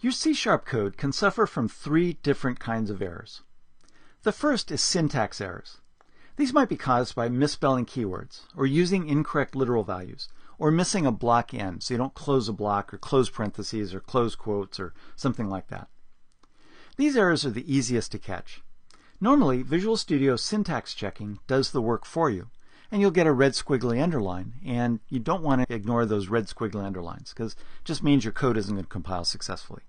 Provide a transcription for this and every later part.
Your C# code can suffer from three different kinds of errors. The first is syntax errors. These might be caused by misspelling keywords, or using incorrect literal values, or missing a block end, so you don't close a block, or close parentheses, or close quotes, or something like that. These errors are the easiest to catch. Normally, Visual Studio syntax checking does the work for you, and you'll get a red squiggly underline, and you don't want to ignore those red squiggly underlines, because it just means your code isn't going to compile successfully.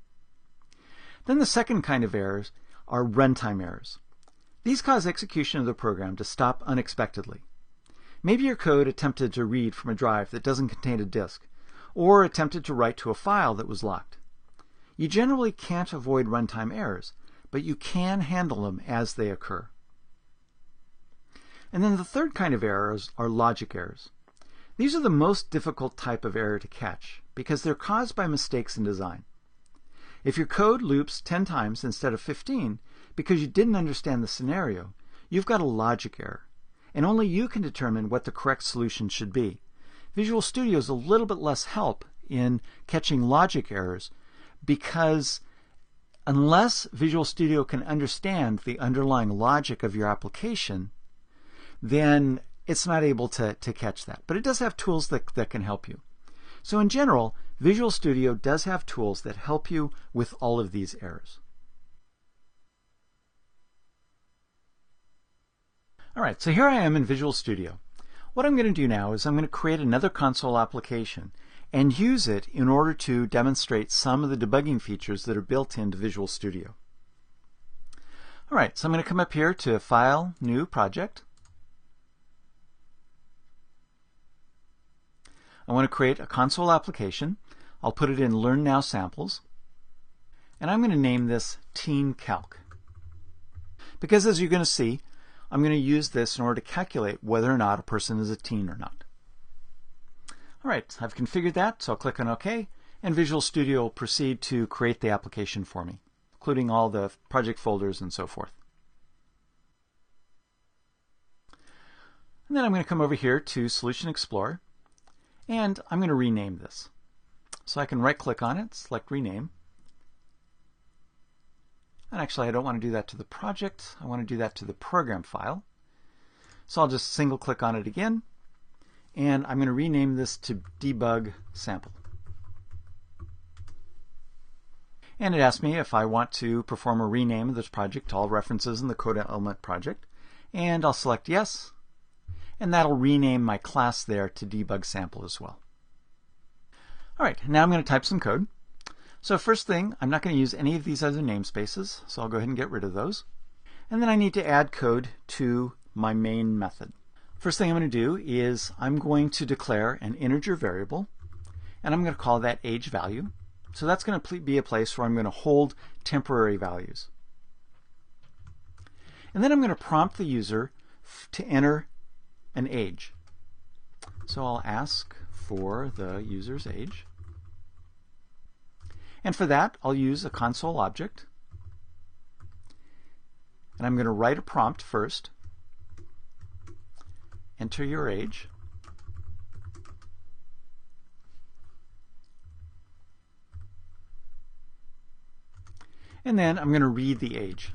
Then the second kind of errors are runtime errors. These cause execution of the program to stop unexpectedly. Maybe your code attempted to read from a drive that doesn't contain a disk, or attempted to write to a file that was locked. You generally can't avoid runtime errors, but you can handle them as they occur. And then the third kind of errors are logic errors. These are the most difficult type of error to catch because they're caused by mistakes in design. If your code loops 10 times instead of 15 because you didn't understand the scenario, you've got a logic error, and only you can determine what the correct solution should be. Visual Studio is a little bit less help in catching logic errors because unless Visual Studio can understand the underlying logic of your application, then it's not able to catch that. But it does have tools that can help you. So in general, Visual Studio does have tools that help you with all of these errors. All right, so here I am in Visual Studio. What I'm going to do now is I'm going to create another console application and use it in order to demonstrate some of the debugging features that are built into Visual Studio. All right, so I'm going to come up here to File, New, Project. I want to create a console application. I'll put it in Learn Now Samples. And I'm going to name this Teen Calc. Because as you're going to see, I'm going to use this in order to calculate whether or not a person is a teen or not. All right, I've configured that, so I'll click on OK, and Visual Studio will proceed to create the application for me, including all the project folders and so forth. And then I'm going to come over here to Solution Explorer, and I'm going to rename this. So I can right-click on it, select Rename. And actually, I don't want to do that to the project. I want to do that to the program file. So I'll just single-click on it again, and I'm going to rename this to Debug Sample. And it asks me if I want to perform a rename of this project to all references in the code element project. And I'll select Yes, and that'll rename my class there to Debug Sample as well. All right, now I'm going to type some code. So first thing, I'm not going to use any of these other namespaces, so I'll go ahead and get rid of those. And then I need to add code to my main method. First thing I'm going to do is I'm going to declare an integer variable, and I'm going to call that age value. So that's going to be a place where I'm going to hold temporary values. And then I'm going to prompt the user to enter an age. So I'll ask for the user's age. And for that, I'll use a console object. And I'm going to write a prompt first. Enter your age. And then I'm going to read the age.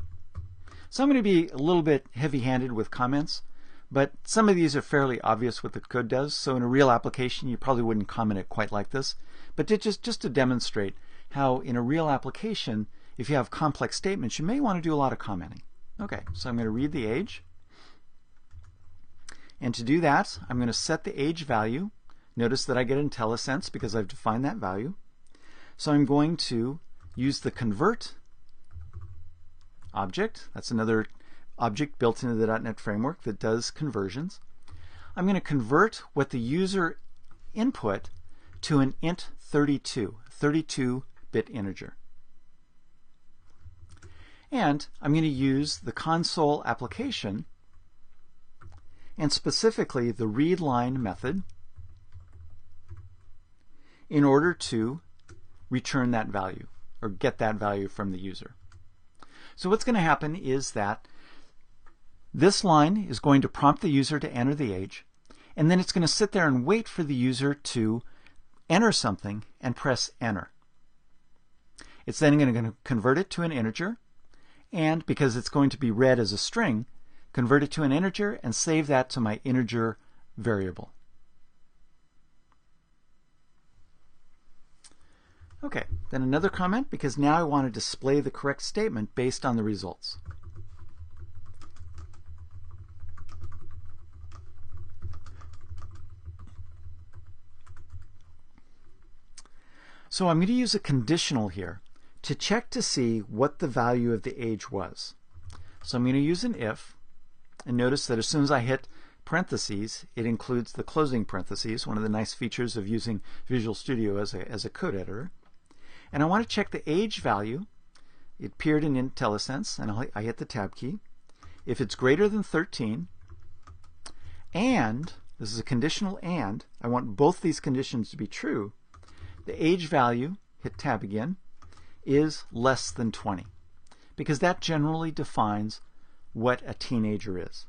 So I'm going to be a little bit heavy-handed with comments, but some of these are fairly obvious what the code does. So in a real application, you probably wouldn't comment it quite like this. But just to demonstrate how in a real application, if you have complex statements, you may want to do a lot of commenting. Okay, so I'm going to read the age. And to do that, I'm going to set the age value. Notice that I get IntelliSense because I've defined that value. So I'm going to use the convert object. That's another object built into the .NET framework that does conversions. I'm going to convert what the user input to an int 32, 32-bit integer. And I'm going to use the console application and specifically the readLine method in order to return that value or get that value from the user. So what's going to happen is that this line is going to prompt the user to enter the age, and then it's going to sit there and wait for the user to enter something and press enter. It's then going to convert it to an integer, and because it's going to be read as a string, convert it to an integer and save that to my integer variable. Okay, then another comment, because now I want to display the correct statement based on the results. So I'm going to use a conditional here to check to see what the value of the age was. So I'm going to use an if, and notice that as soon as I hit parentheses, it includes the closing parentheses, one of the nice features of using Visual Studio as a code editor. And I want to check the age value. It appeared in IntelliSense, and I hit the tab key. If it's greater than 13, and, this is a conditional and, I want both these conditions to be true, the age value, hit tab again, is less than 20, because that generally defines what a teenager is.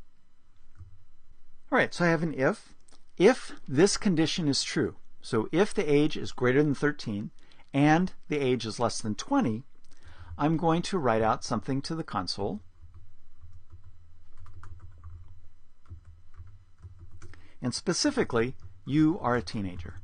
All right, so I have an if. If this condition is true, so if the age is greater than 13 and the age is less than 20, I'm going to write out something to the console. And specifically, you are a teenager.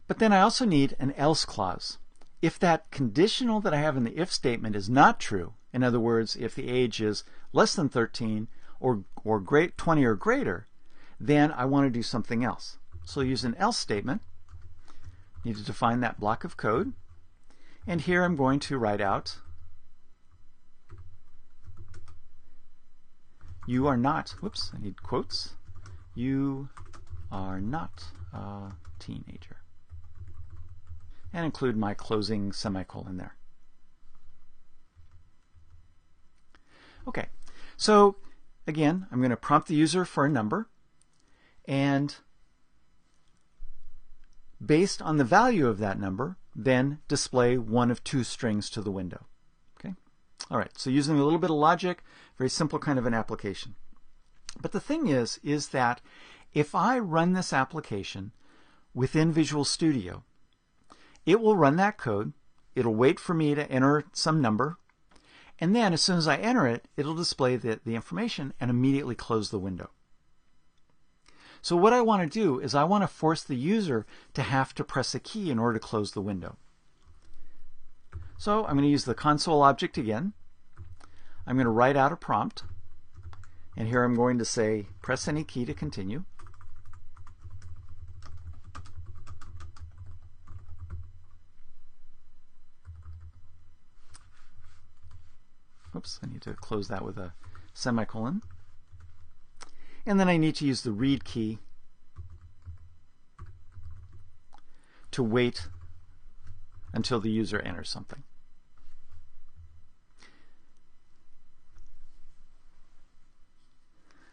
But then I also need an else clause. If that conditional that I have in the if statement is not true, in other words, if the age is less than 13 or 20 or greater, then I want to do something else. So I'll use an else statement. Need to define that block of code. And here I'm going to write out, you are not, whoops, I need quotes, you are not a teenager. And include my closing semicolon there. Okay, so again, I'm going to prompt the user for a number, and based on the value of that number, then display one of two strings to the window. Okay, all right, so using a little bit of logic, very simple kind of an application. But the thing is that if I run this application within Visual Studio, it will run that code, it'll wait for me to enter some number, and then as soon as I enter it, it'll display the information and immediately close the window. So what I want to do is I want to force the user to have to press a key in order to close the window. So I'm going to use the console object again. I'm going to write out a prompt, and here I'm going to say press any key to continue. Oops, I need to close that with a semicolon. And then I need to use the read key to wait until the user enters something.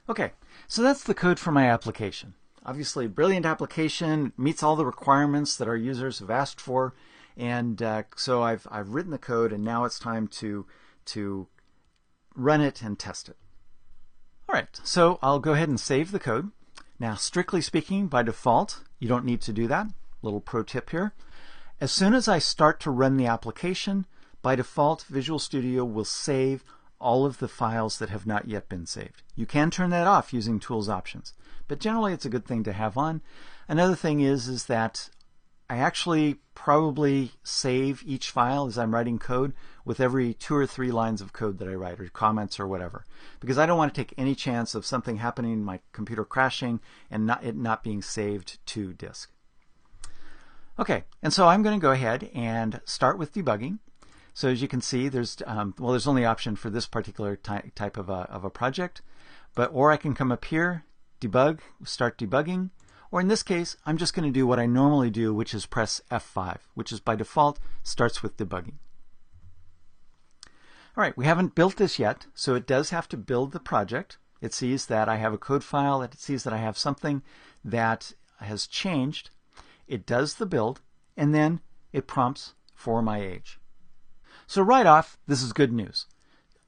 Okay, so that's the code for my application. Obviously, a brilliant application, meets all the requirements that our users have asked for, and so I've written the code, and now it's time to run it and test it. All right, so I'll go ahead and save the code. Now, strictly speaking, by default, you don't need to do that. Little pro tip here. As soon as I start to run the application, by default, Visual Studio will save all of the files that have not yet been saved. You can turn that off using Tools Options, but generally it's a good thing to have on. Another thing is that I actually probably save each file as I'm writing code with every 2 or 3 lines of code that I write, or comments or whatever, because I don't want to take any chance of something happening, my computer crashing, and it not being saved to disk. Okay, and so I'm going to go ahead and start with debugging. So as you can see, there's only option for this particular type of a project, or I can come up here, debug, start debugging. Or in this case, I'm just going to do what I normally do, which is press F5, which is by default starts with debugging. All right, we haven't built this yet, so it does have to build the project. It sees that I have a code file, it sees that I have something that has changed. It does the build, and then it prompts for my age. So right off, this is good news.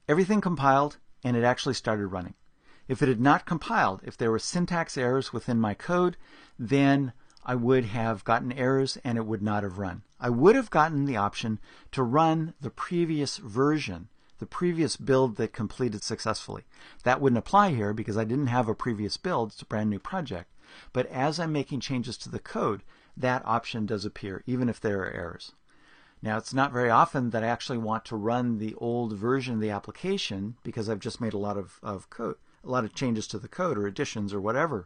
Everything compiled, and it actually started running. If it had not compiled, if there were syntax errors within my code, then I would have gotten errors and it would not have run. I would have gotten the option to run the previous version, the previous build that completed successfully. That wouldn't apply here because I didn't have a previous build. It's a brand new project. But as I'm making changes to the code, that option does appear, even if there are errors. Now, it's not very often that I actually want to run the old version of the application because I've just made a lot of code, a lot of changes to the code or additions or whatever.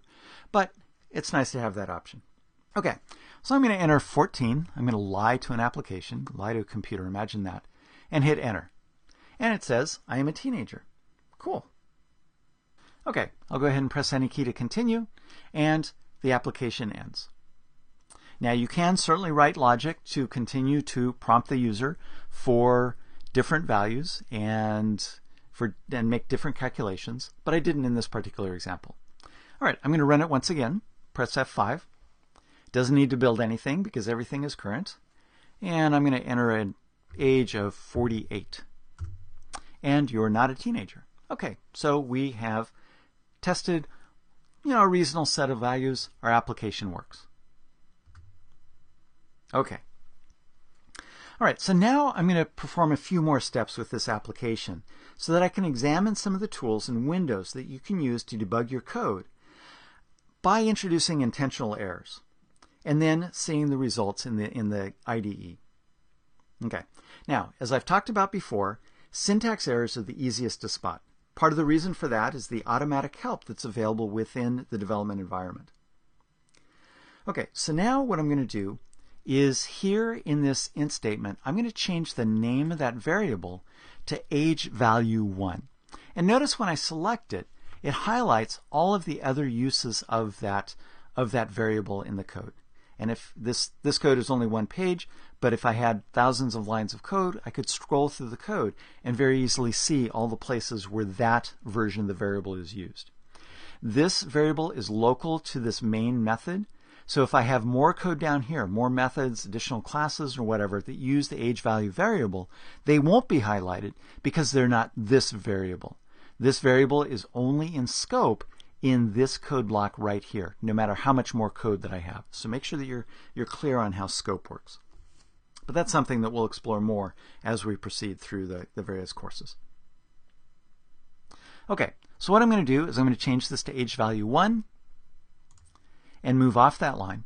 But it's nice to have that option. Okay, so I'm going to enter 14. I'm going to lie to an application, lie to a computer, imagine that, and hit enter. And it says, I am a teenager. Cool. Okay, I'll go ahead and press any key to continue, and the application ends. Now, you can certainly write logic to continue to prompt the user for different values and make different calculations, but I didn't in this particular example. All right, I'm going to run it once again. Press F5. Doesn't need to build anything because everything is current. And I'm going to enter an age of 48. And you're not a teenager. Okay, so we have tested, a reasonable set of values. Our application works. Okay. All right, so now I'm going to perform a few more steps with this application so that I can examine some of the tools and windows that you can use to debug your code by introducing intentional errors and then seeing the results in the IDE. Okay. Now, as I've talked about before, syntax errors are the easiest to spot. Part of the reason for that is the automatic help that's available within the development environment. Okay, so now what I'm going to do is here in this int statement, I'm going to change the name of that variable to age value 1. And notice when I select it, it highlights all of the other uses of that variable in the code. And if this code is only one page, but if I had thousands of lines of code, I could scroll through the code and very easily see all the places where that version of the variable is used. This variable is local to this main method. So if I have more code down here, more methods, additional classes, or whatever that use the age value variable, they won't be highlighted because they're not this variable. This variable is only in scope in this code block right here, no matter how much more code that I have. So make sure that you're clear on how scope works. But that's something that we'll explore more as we proceed through the various courses. Okay, so what I'm going to do is I'm going to change this to age value 1 and move off that line.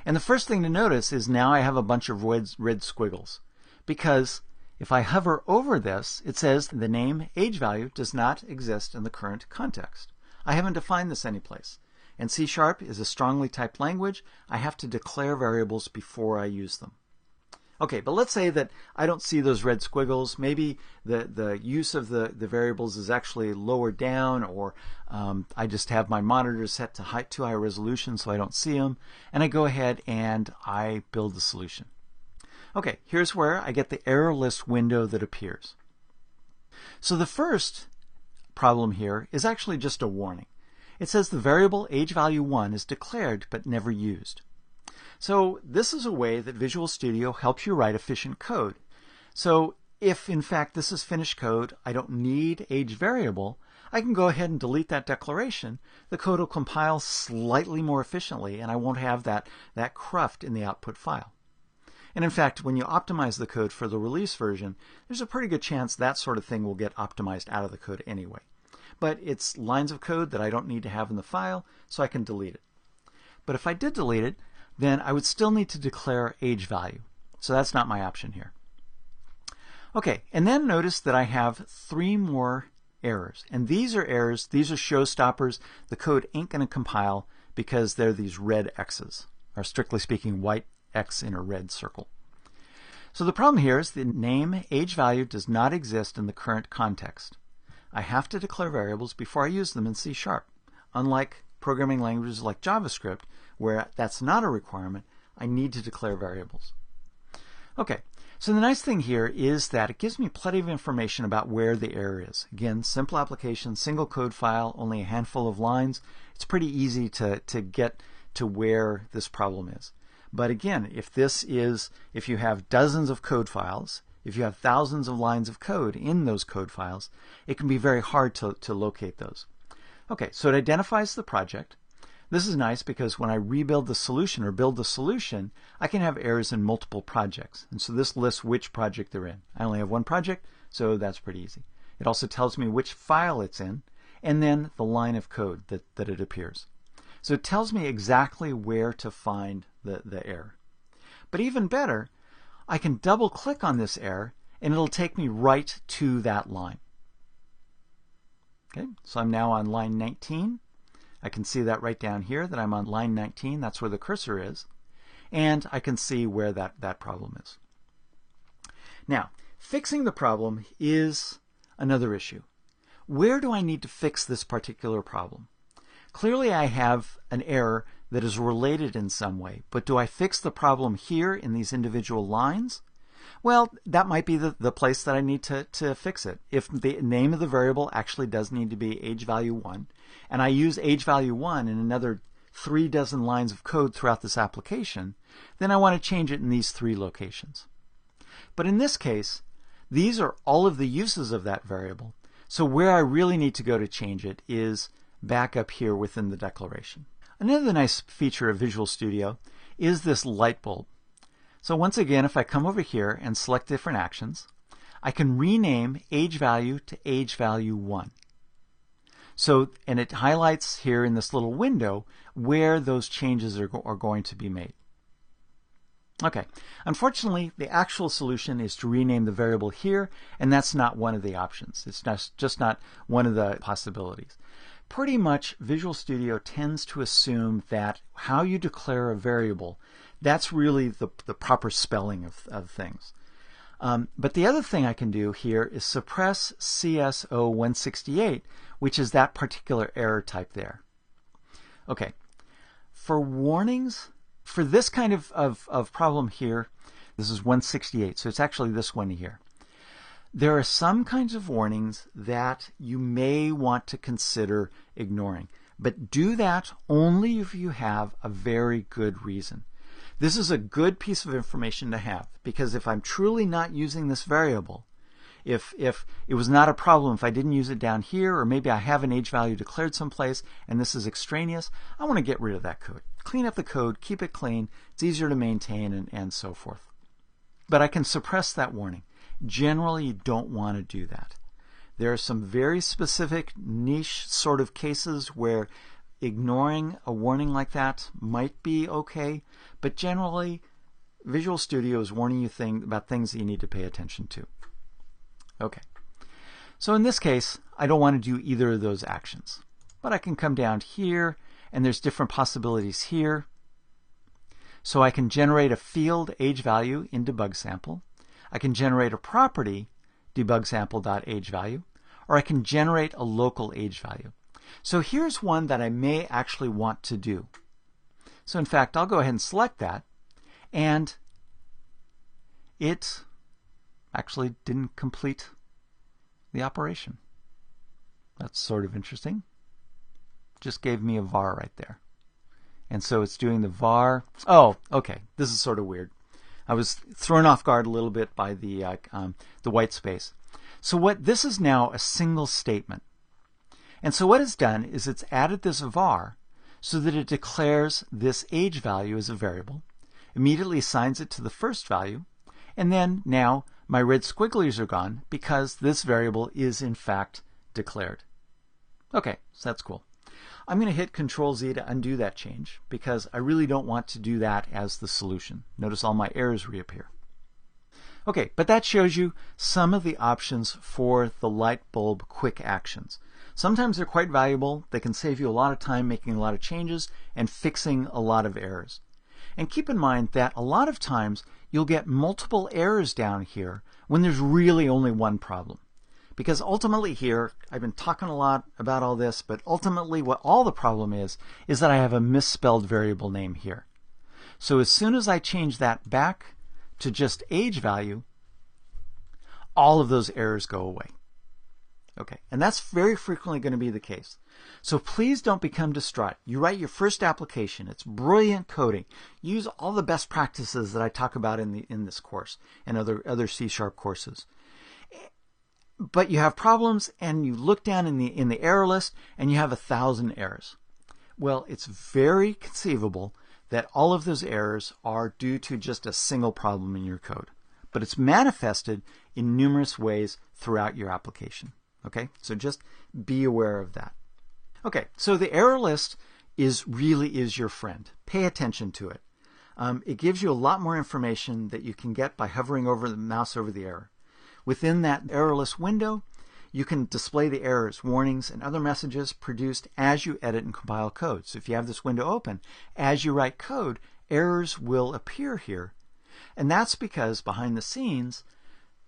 And the first thing to notice is now I have a bunch of red squiggles, because if I hover over this, it says the name age value does not exist in the current context. I haven't defined this anyplace. And C# is a strongly typed language. I have to declare variables before I use them. Okay, but let's say that I don't see those red squiggles. Maybe the use of the variables is actually lower down, or I just have my monitor set to too high resolution so I don't see them. And I go ahead and I build the solution. Okay, here's where I get the error list window that appears. So the first problem here is actually just a warning. It says the variable age value 1 is declared but never used. So this is a way that Visual Studio helps you write efficient code. So if in fact this is finished code, I don't need age variable, I can go ahead and delete that declaration. The code will compile slightly more efficiently and I won't have that cruft in the output file. And in fact, when you optimize the code for the release version, there's a pretty good chance that sort of thing will get optimized out of the code anyway. But it's lines of code that I don't need to have in the file, so I can delete it. But if I did delete it, then I would still need to declare age value. So that's not my option here. Okay, and then notice that I have 3 more errors. And these are errors, these are showstoppers. The code ain't going to compile because they're these red X's, or strictly speaking, white X in a red circle. So the problem here is the name age value does not exist in the current context. I have to declare variables before I use them in C#. Unlike programming languages like JavaScript, where that's not a requirement, I need to declare variables. Okay, so the nice thing here is that it gives me plenty of information about where the error is. Again, simple application, single code file, only a handful of lines. It's pretty easy to get to where this problem is. But again, if you have dozens of code files, if you have thousands of lines of code in those code files, it can be very hard to locate those. Okay, so it identifies the project. This is nice because when I rebuild the solution or build the solution, I can have errors in multiple projects. And so this lists which project they're in. I only have one project, so that's pretty easy. It also tells me which file it's in, and then the line of code that it appears. So it tells me exactly where to find the error. But even better, I can double click on this error and it'll take me right to that line. Okay, so I'm now on line 19. I can see that right down here that I'm on line 19. That's where the cursor is. And I can see where that problem is. Now, fixing the problem is another issue. Where do I need to fix this particular problem? Clearly I have an error that is related in some way, but do I fix the problem here in these individual lines? Well, that might be the place that I need to fix it. If the name of the variable actually does need to be age value 1, and I use age value 1 in another 3 dozen lines of code throughout this application, then I want to change it in these 3 locations. But in this case, these are all of the uses of that variable. So where I really need to go to change it is back up here within the declaration. Another nice feature of Visual Studio is this light bulb. So once again, if I come over here and select different actions, I can rename age value to age value 1. So, and it highlights here in this little window where those changes are going to be made. Okay, unfortunately, the actual solution is to rename the variable here, and that's not one of the options. It's just not one of the possibilities. Pretty much Visual Studio tends to assume that how you declare a variable, that's really the proper spelling of things. But the other thing I can do here is suppress CS0168, which is that particular error type there. Okay, for warnings, for this kind of problem here, this is 168, so it's actually this one here. There are some kinds of warnings that you may want to consider ignoring, but do that only if you have a very good reason. This is a good piece of information to have, because if I'm truly not using this variable, if it was not a problem if I didn't use it down here, or maybe I have an age value declared someplace and this is extraneous, I want to get rid of that code. Clean up the code, keep it clean, it's easier to maintain, and so forth. But I can suppress that warning. Generally, you don't want to do that. There are some very specific niche sort of cases where ignoring a warning like that might be okay, but generally Visual Studio is warning you about things that you need to pay attention to. Okay, so in this case I don't want to do either of those actions, but I can come down here and there's different possibilities here. So I can generate a field age value in debug sample. I can generate a property debug sample.ageValue, or I can generate a local age value. So here's one that I may actually want to do. So in fact, I'll go ahead and select that, and it actually didn't complete the operation. That's sort of interesting. Just gave me a var right there. And so it's doing the var. Oh, okay. This is sort of weird. I was thrown off guard a little bit by the white space. So what this is now a single statement. And so what it's done is it's added this var so that it declares this age value as a variable, immediately assigns it to the first value, and then now my red squigglies are gone because this variable is in fact declared. Okay, so that's cool. I'm going to hit Control-Z to undo that change because I really don't want to do that as the solution. Notice all my errors reappear. Okay, but that shows you some of the options for the light bulb quick actions. Sometimes they're quite valuable. They can save you a lot of time making a lot of changes and fixing a lot of errors. And keep in mind that a lot of times you'll get multiple errors down here when there's really only one problem. Because ultimately here, I've been talking a lot about all this, but ultimately what all the problem is that I have a misspelled variable name here. So as soon as I change that back to just age value, all of those errors go away. Okay, and that's very frequently going to be the case. So please don't become distraught. You write your first application. It's brilliant coding. Use all the best practices that I talk about in this course and other C# courses. But you have problems, and you look down in the error list, and you have 1,000 errors. Well, it's very conceivable that all of those errors are due to just a single problem in your code. But it's manifested in numerous ways throughout your application. Okay, so just be aware of that. Okay, so the error list really is your friend. Pay attention to it. It gives you a lot more information that you can get by hovering over the mouse over the error. Within that error list window, you can display the errors, warnings, and other messages produced as you edit and compile code. So if you have this window open, as you write code, errors will appear here. And that's because behind the scenes,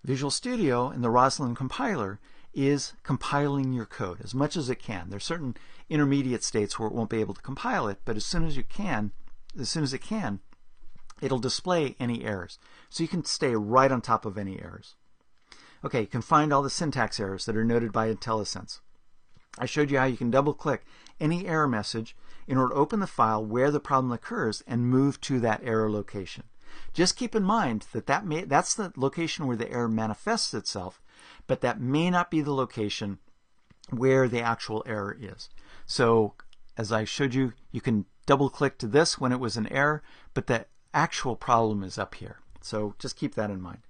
Visual Studio and the Roslyn compiler is compiling your code as much as it can. There's certain intermediate states where it won't be able to compile it, but as soon as it can, it'll display any errors. So you can stay right on top of any errors. Okay, you can find all the syntax errors that are noted by IntelliSense. I showed you how you can double-click any error message in order to open the file where the problem occurs and move to that error location. Just keep in mind that that's the location where the error manifests itself, but that may not be the location where the actual error is. So as I showed you, you can double-click to this when it was an error, but the actual problem is up here. So just keep that in mind.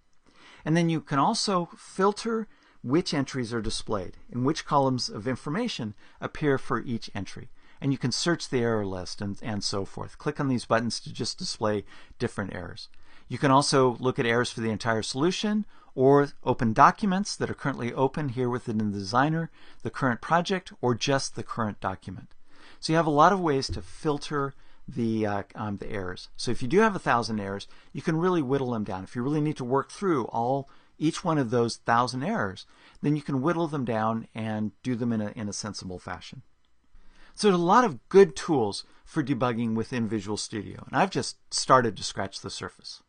And then you can also filter which entries are displayed and which columns of information appear for each entry. And you can search the error list and so forth. Click on these buttons to just display different errors. You can also look at errors for the entire solution or open documents that are currently open here within the designer, the current project, or just the current document. So you have a lot of ways to filter the errors. So if you do have 1,000 errors, you can really whittle them down. If you really need to work through each one of those 1,000 errors, then you can whittle them down and do them in a sensible fashion. So there's a lot of good tools for debugging within Visual Studio, and I've just started to scratch the surface.